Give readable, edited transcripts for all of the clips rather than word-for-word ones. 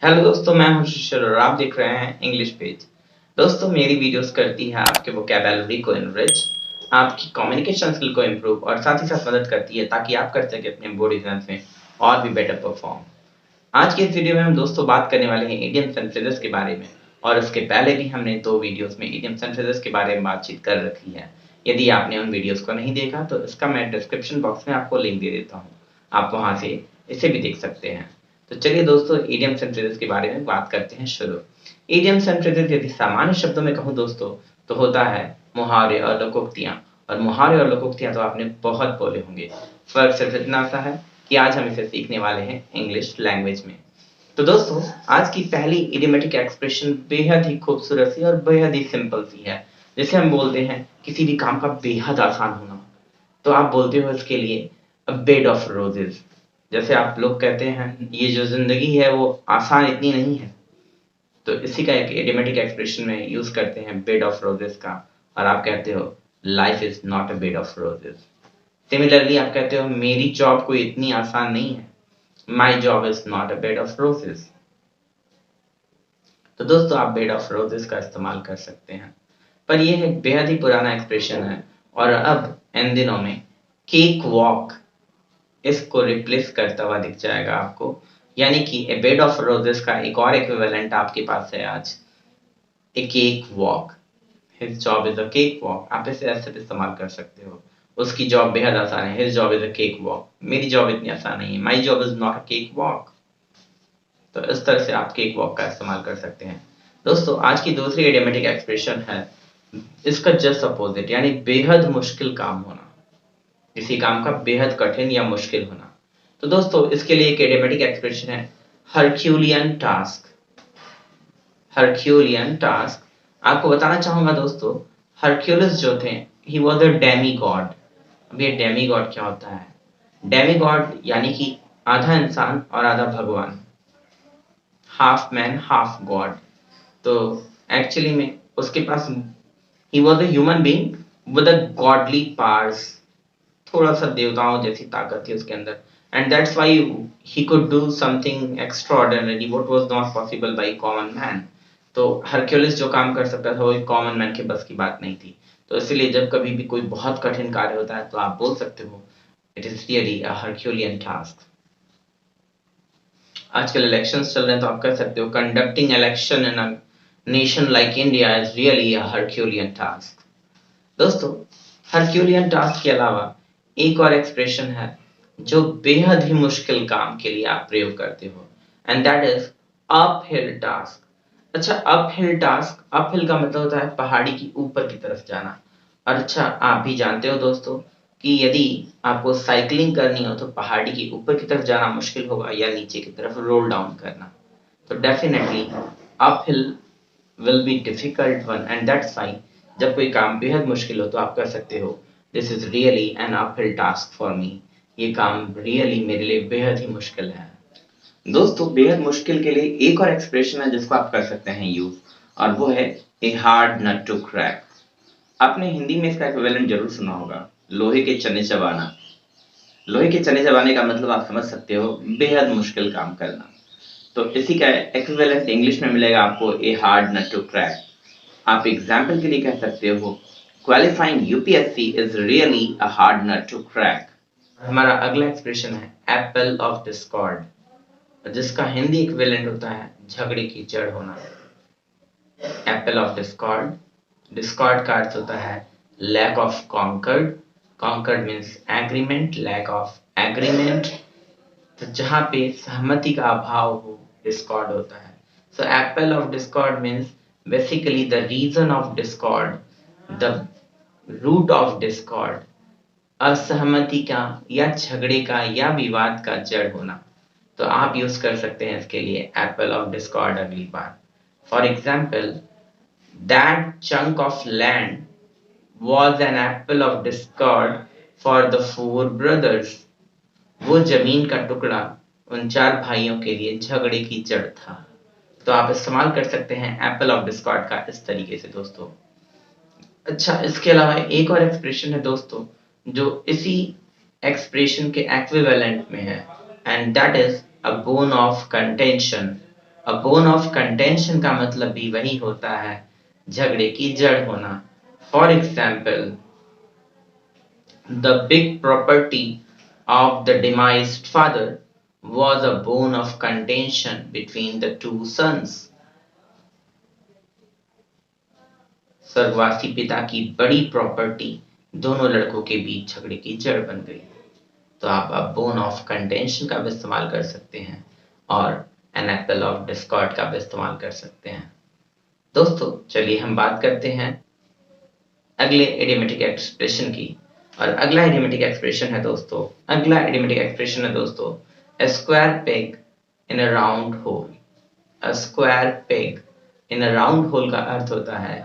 Hello दोस्तों, मैं हूं शिशिर और आप देख रहे हैं इंग्लिश पेज। दोस्तों, मेरी वीडियोस करती है आपके वोकैबुलरी को इनरिच, आपकी कम्युनिकेशन स्किल को इम्प्रूव और साथ ही साथ मदद करती है ताकि आप कर सकें अपने बोर्ड एग्जाम्स में और भी बेटर परफॉर्म। आज की इस वीडियो में हम दोस्तों बात करने वाले हैं इडियम्स एंड फ्रेजेस के बारे में। और उसके पहले भी हमने 2 वीडियोस में इडियम्स एंड फ्रेजेस के बारे में बातचीत कर रखी है। यदि आपने उन वीडियोस को नहीं देखा तो इसका मैं डिस्क्रिप्शन बॉक्स में आपको लिंक दे देता हूँ, आप वहां से इसे भी देख सकते हैं। तो चलिए दोस्तों, इडियम्स एंड फ्रेजेस के बारे में बात करते हैं शुरू। इडियम्स एंड फ्रेजेस यदि सामान्य शब्दों में कहूँ दोस्तों तो होता है मुहावरे और लोकोक्तियां। और मुहावरे और लोकोक्तियां तो आपने बहुत बोले होंगे। फर्क सिर्फ इतना सा है कि आज हम इसे सीखने वाले हैं इंग्लिश लैंग्वेज में। तो दोस्तों, आज की पहली इडियोमेटिक एक्सप्रेशन बेहद ही खूबसूरत सी और बेहद ही सिंपल सी है, जिसे हम बोलते हैं किसी भी काम का बेहद आसान होना। तो आप बोलते हो इसके लिए अ बेड ऑफ रोजेस। जैसे आप लोग कहते हैं ये जो जिंदगी है वो आसान इतनी नहीं है, तो इसी का एक इडियोमेटिक एक्सप्रेशन में यूज करते हैं बेड ऑफ रोजेस का। और आप कहते हो life is not a bed of roses. Similarly आप कहते हो मेरी जॉब कोई इतनी आसान नहीं है, my job is not a bed of roses. तो दोस्तों, आप बेड ऑफ रोजेस का इस्तेमाल कर सकते हैं, पर यह एक बेहद ही पुराना एक्सप्रेशन है। और अब इन दिनों में केक वॉक इसको रिप्लेस करता हुआ दिख जाएगा आपको। यानी कि ए बेड ऑफ रोजेस का एक और इक्विवेलेंट आपके पास है आज, a cake walk. His job is a cake walk. आप इसे ऐसे भी इस्तेमाल कर सकते हो, उसकी जॉब बेहद आसान है, his job is a cake walk. मेरी जॉब इतनी आसान नहीं है, my job is not a cake walk. तो इस तरह से आप केक वॉक का इस्तेमाल कर सकते हैं। दोस्तों, आज की दूसरी इडियोमेटिक एक्सप्रेशन है इसका जस्ट अपोजिट, यानी बेहद मुश्किल काम होना, किसी काम का बेहद कठिन या मुश्किल होना। तो दोस्तों, इसके लिए एक इडियोमेटिक एक्सप्रेशन है हरक्यूलियन टास्क। हरक्यूलियन टास्क, आपको बताना चाहूंगा दोस्तों, हरक्यूलिस जो थे ही वाज अ डेमी गॉड। अब ये डेमी गॉड क्या होता है? डेमी गॉड यानी कि आधा इंसान और आधा भगवान, हाफ मैन हाफ गॉड। तो एक्चुअली में उसके पास ही was a human being with a godly powers. थोड़ा सा देवताओं जैसी ताकत थी उसके अंदर, and that's why he could do something extraordinary what was not possible by common man. तो हरक्यूलिस जो काम कर सकता था वो एक कॉमन मैन के बस की बात नहीं थी। तो इसलिए जब कभी भी कोई बहुत कठिन कार्य होता है तो आप बोल सकते हो it is really a Herculean task. आजकल इलेक्शंस चल रहे हैं तो आप कह सकते हो conducting election in a nation like India is really a Herculean task. दोस्तों, हरक्यूलियन टास्क के अलावा एक और एक्सप्रेशन है जो बेहद ही मुश्किल काम के लिए आप प्रयोग करते हो, and that is uphill task. अच्छा, अपहिल टास्क, अपहिल का मतलब होता है पहाड़ी की ऊपर की तरफ जाना। और अच्छा, आप भी जानते हो दोस्तों कि यदि आपको साइकिलिंग करनी हो तो पहाड़ी की ऊपर की तरफ जाना मुश्किल होगा या नीचे की तरफ रोल डाउन करना। तो definitely uphill will be difficult one, and that's why जब कोई काम बेहद मुश्किल हो तो आप कह सकते हो this is really an uphill task for me। ये काम really मेरे लिए बेहद ही मुश्किल है। दोस्तों, बेहद मुश्किल के लिए एक और एक्सप्रेशन है जिसको आप कर सकते हैं यूज, और वो है a hard nut to crack। आपने हिंदी में इसका इक्विवेलेंट जरूर सुना होगा, लोहे के चने चबाना। लोहे के चने चबाने का मतलब आप समझ सकते हो, बेहद मुश्किल काम करना। तो इसी का इक्विवेलेंट इंग्लिश में मिलेगा आपको a hard nut to crack. आप एग्जाम्पल के लिए कह सकते हो qualifying UPSC is really a hard nut to crack. हमारा अगला एक्सप्रेशन है एप्पल ऑफ डिस्कॉर्ड, जिसका हिंदी इक्विवेलेंट होता है झगड़े की जड़ होना। एप्पल ऑफ डिस्कॉर्ड, डिस्कॉर्ड का अर्थ होता है lack of concord. Concord means agreement, lack of agreement. तो जहाँ पे सहमति का अभाव हो, डिस्कॉर्ड होता है। So apple of discord means basically the reason of discord, the root of discord, असहमति का या झगड़े का या विवाद का जड़ होना। तो आप यूज कर सकते हैं इसके लिए एप्पल ऑफ डिस्कॉर्ड अगली बार। For example, that chunk of land was an apple of discord for the 4 brothers. वो जमीन का टुकड़ा उन 4 भाइयों के लिए झगड़े की जड़ था। तो आप इस्तेमाल कर सकते हैं एप्पल ऑफ डिस्कॉर्ड का इस तरीके से दोस्तों। अच्छा, इसके अलावा एक और एक्सप्रेशन है दोस्तों जो इसी एक्सप्रेशन के एक्विवेलेंट में है, and that is a bone of contention. A bone of contention का मतलब भी वही होता है, झगड़े की जड़ होना। For example, the big property of the demised father was a bone of contention between the two sons. स्वर्गवासी पिता की बड़ी प्रॉपर्टी दोनों लड़कों के बीच झगड़े की जड़ बन गई। तो आप अब बोन ऑफ कंटेंशन का भी इस्तेमाल कर सकते हैं और एन एप्पल ऑफ डिस्कॉर्ड का भी इस्तेमाल कर सकते हैं। दोस्तों चलिए हम बात करते हैं अगले इडियोमेटिक एक्सप्रेशन की। और अगला इडियोमेटिक एक्सप्रेशन है दोस्तों, a square peg in a round hole. A square peg in a round hole का अर्थ होता है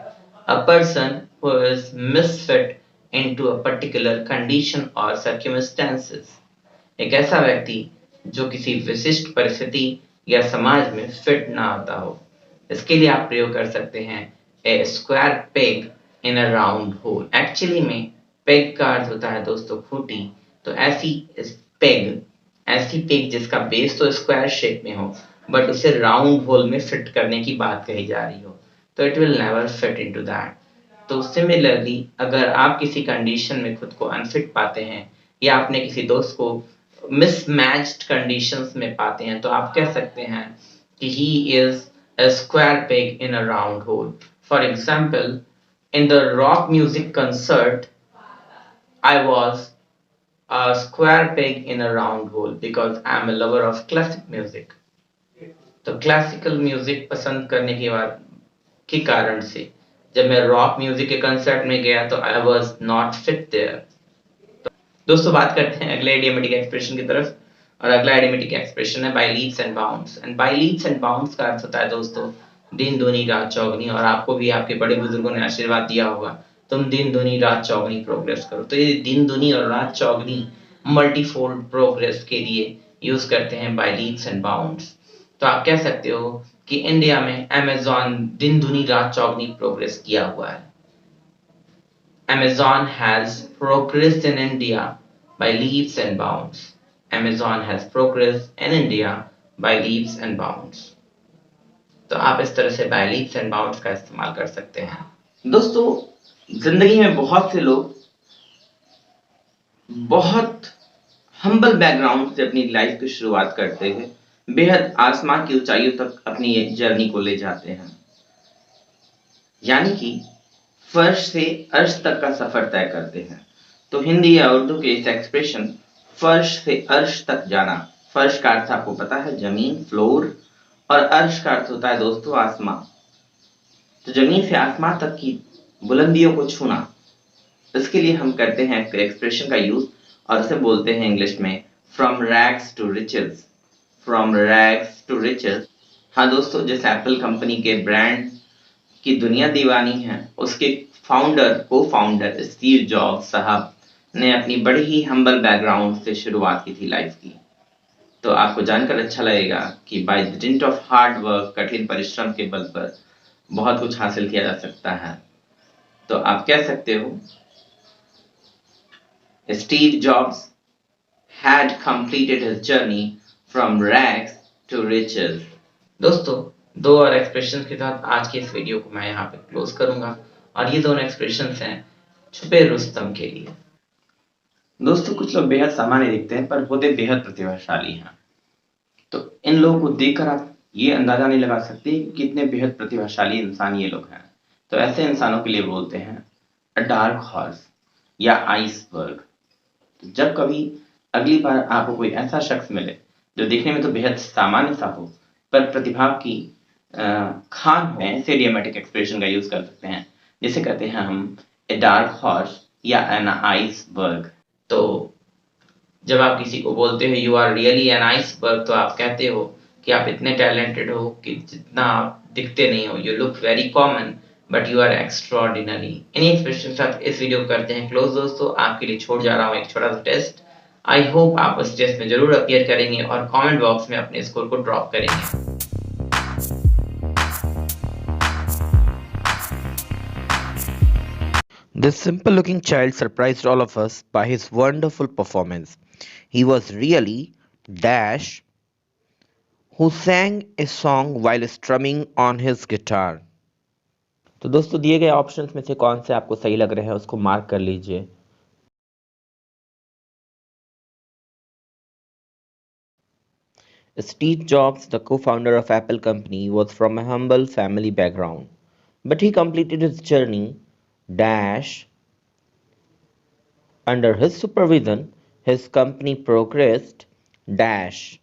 a person who is misfit into a particular condition or circumstances. एक ऐसा व्यक्ति जो किसी विशिष्ट परिस्थिति या समाज में फिट ना आता हो। इसके लिए आप प्रयोग कर सकते हैं a square peg in a round hole. Actually में पेग का अर्थ होता है दोस्तों खूंटी। तो ऐसी पेग जिसका बेस तो स्क्वायर शेप में हो बट उसे राउंड होल में फिट करने की बात कही जा रही हो, तो it will never fit into that. तो सिमिलरली अगर आप किसी कंडीशन में खुद को अनफिट पाते हैं या अपने किसी दोस्त को मिसमैच्ड कंडीशंस में पाते हैं, तो आप कह सकते हैं कि he is a square peg in a round hole. For example, in the rock music concert, I was a square peg in a round hole because I am a lover of classic music. तो classical music पसंद करने के कारण से जब मैं rock music के concert में गया तो I was not fit there. दोस्तों बात करते हैं अगले इडियोमेटिक एक्सप्रेशन की तरफ। और अगला इडियोमेटिक एक्सप्रेशन है by leaps and bounds. And by leaps and bounds का अर्थ होता है दोस्तों दिन दूनी रात चौगनी। और आपको भी आपके बड़े बुजुर्गों ने आशीर्वाद दिया होगा, तुम दिन दूनी रात चौगनी प्रोग्रेस करो। तो ये दिन दूनी और रात चौगनी मल्टीफोल्ड प्रोग्रेस के लिए यूज करते हैं बाय लीप्स एंड बाउंड्स। तो आप कह सकते हो कि इंडिया में अमेज़न दिन दूनी रात चौगनी प्रोग्रेस किया हुआ है। Amazon has progressed in India by leaps and bounds. Amazon has progressed in India by leaps and bounds. तो आप इस तरह से by leaps and bounds का इस्तेमाल कर सकते हैं। दोस्तों जिंदगी में बहुत से लोग बहुत हम्बल बैकग्राउंड से अपनी लाइफ की शुरुआत करते हैं, बेहद आसमान की ऊंचाइयों तक अपनी जर्नी को ले जाते हैं, यानी कि फर्श से अर्श तक का सफर तय करते हैं। तो हिंदी या उर्दू के इस एक्सप्रेशन फर्श से अर्श तक जाना, फर्श का अर्थ आपको पता है जमीन, फ्लोर, और अर्श का अर्थ होता है दोस्तों आसमां। तो जमीन से आसमां तक की बुलंदियों को छूना, इसके लिए हम करते हैं एक्सप्रेशन का यूज और उसे बोलते हैं इंग्लिश में from rags to riches. From rags to riches. हाँ दोस्तों, जिस एप्पल कंपनी के ब्रांड की दुनिया दीवानी है, उसके को फाउंडर स्टीव जॉब्स साहब ने अपनी बड़ी ही हम्बल बैकग्राउंड से शुरुआत की थी लाइफ की। तो आपको जानकर अच्छा लगेगा कि by the didn't of hard work, कठिन परिश्रम के बल पर बहुत कुछ हासिल किया जा सकता है। तो आप कह सकते हो Steve jobs had completed his journey from rags to riches. दोस्तों दो और एक्सप्रेशन के साथ आज के इस वीडियो को मैं यहाँ पे क्लोज करूंगा और ये दोनों एक्सप्रेशंस हैं छुपे रुस्तम के लिए। दोस्तों कुछ लोग बेहद सामान्य दिखते हैं पर होते बेहद प्रतिभाशाली हैं। तो इन लोगों को देखकर आप ये अंदाजा नहीं लगा सकते कि कितने बेहद प्रतिभाशाली इंसान ये लोग हैं। तो ऐसे इंसानों के लिए बोलते हैं अ डार्क हॉर्स या आइसबर्ग। तो जब कभी अगली बार आपको कोई ऐसा शख्स मिले जो दिखने में तो बेहद सामान्य सा हो पर प्रतिभा की खान हो, ऐसे इडियोमेटिक एक्सप्रेशन का यूज कर सकते हैं जिसे कहते हैं हम ए डार्क हॉर्स या एन आइसबर्ग। तो जब आप किसी को बोलते हो you are really an iceberg, तो आप कहते हो कि आप इतने टैलेंटेड हो कि जितना आप दिखते नहीं हो, you look very common but you are extraordinary. इन्हीं एक्सप्रेशन के साथ इस वीडियो को करते हैं क्लोज। दोस्तों आपके लिए छोड़ जा रहा हूँ एक छोटा सा टेस्ट। आई होप आप उस टेस्ट में जरूर अपीयर करेंगे और कमेंट बॉक्स में अपने स्कोर को ड्रॉप करेंगे। This simple looking child surprised all of us by his wonderful performance. He was really dash who sang a song while strumming on his guitar. तो दोस्तों दिए गए ऑप्शंस में से कौन से आपको सही लग रहे हैं उसको मार्क कर लीजिए. Steve Jobs, the co-founder of Apple Company, was from a humble family background, but he completed his journey dash under his supervision. His company progressed dash.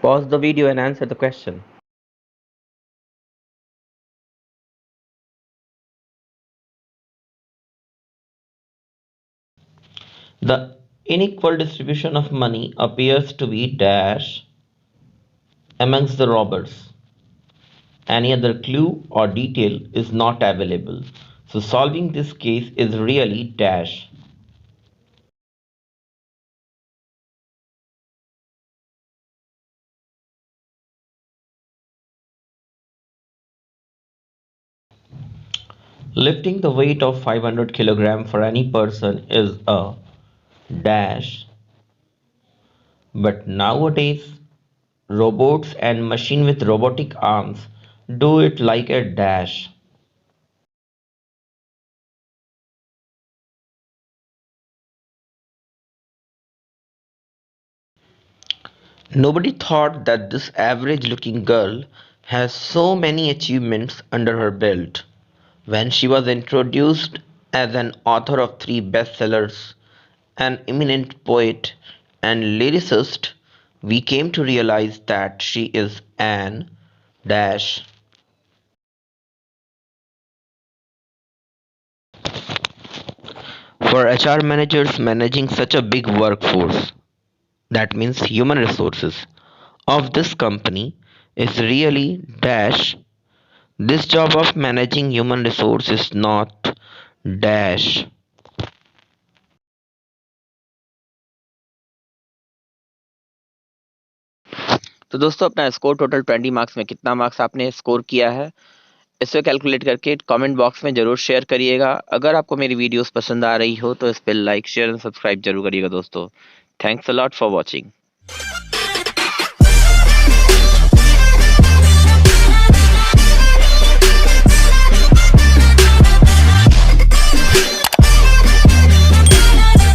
Pause the video and answer the question. The unequal distribution of money appears to be dash amongst the robbers. Any other clue or detail is not available. So solving this case is really dash. Lifting the weight of 500 kg for any person is a dash. But nowadays, robots and machine with robotic arms do it like a dash. Nobody thought that this average looking girl has so many achievements under her belt. When she was introduced as an author of 3 bestsellers, an eminent poet and lyricist, we came to realize that she is an dash. For HR managers managing such a big workforce, that means human resources, of this company is really dash. This job of managing human resource is not dash. तो दोस्तों अपना score total 20 marks में कितना marks आपने score किया है इसे calculate करके कमेंट बॉक्स में जरूर शेयर करिएगा. अगर आपको मेरी वीडियोस पसंद आ रही हो तो इस पर लाइक शेयर एंड सब्सक्राइब जरूर करिएगा दोस्तों. Thanks a lot for watching.